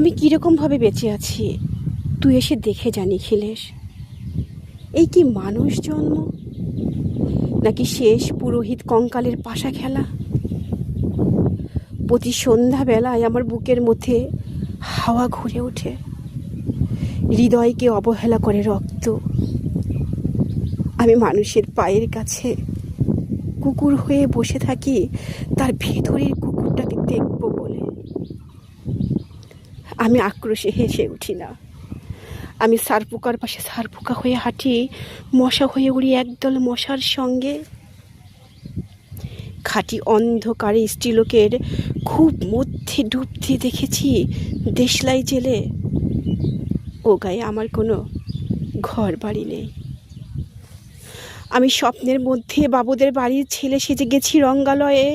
আমি কীরকমভাবে বেঁচে আছি তুই এসে দেখে যা নিখিলেশ। এই কি মানুষ জন্ম, নাকি শেষ পুরোহিত কঙ্কালের পাশা খেলা? প্রতি সন্ধ্যাবেলায় আমার বুকের মধ্যে হাওয়া ঘুরে ওঠে, হৃদয়কে অবহেলা করে রক্ত। আমি মানুষের পায়ের কাছে কুকুর হয়ে বসে থাকি তার ভেতরের কুকুরটাকে দেখব বলে। আমি আক্রোশে হেসে উঠি না। আমি সারপোকার পাশে সারপোকা হয়ে হাঁটি, মশা হয়ে উড়ি একদল মশার সঙ্গে। খাঁটি অন্ধকারে স্ত্রীলোকের খুব মধ্যে ডুবতে দেখেছি দেশলাই জেলে। ও গায়ে আমার কোনো ঘর বাড়ি নেই। আমি স্বপ্নের মধ্যে বাবুদের বাড়ির ছেলে সেজে গেছি রঙ্গালয়ে,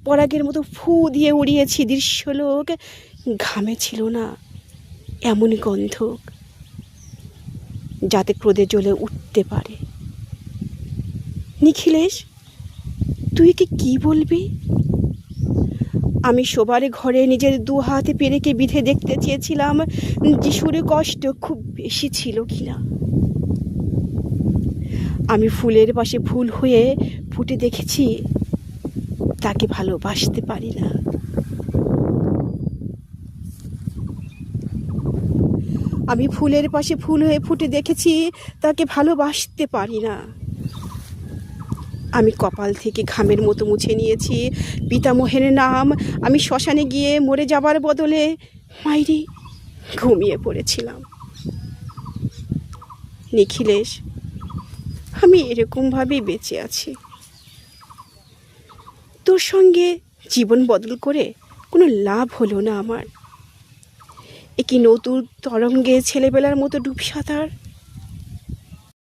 পরাগের মতো ফু দিয়ে উড়িয়েছি দৃশ্যলোক। ঘামে ছিল না এমন গন্ধক যাতে ক্রোধে জ্বলে উঠতে পারে। নিখিলেশ, তুই কি বলবি? আমি শোবার ঘরে নিজের দু হাতে পেরেকে বিধে দেখতে চেয়েছিলাম যিশুর কষ্ট খুব বেশি ছিল কিনা। আমি ফুলের পাশে ফুল হয়ে ফুটে দেখেছি তাকে ভালোবাসতে পারি না। আমি ফুলের পাশে ফুল হয়ে ফুটে দেখেছি তাকে ভালোবাসতে পারি না। আমি কপাল থেকে ঘামের মতো মুছে নিয়েছি পিতামহের নাম। আমি শ্মশানে গিয়ে মরে যাবার বদলে মাইরি ঘুমিয়ে পড়েছিলাম। নিখিলেশ, আমি এরকমভাবেই বেঁচে আছি। তোর সঙ্গে জীবন বদল করে কোনো লাভ হলো না আমার। এ কি নতুন তরঙ্গে ছেলেবেলার মতো ডুব সাঁতার?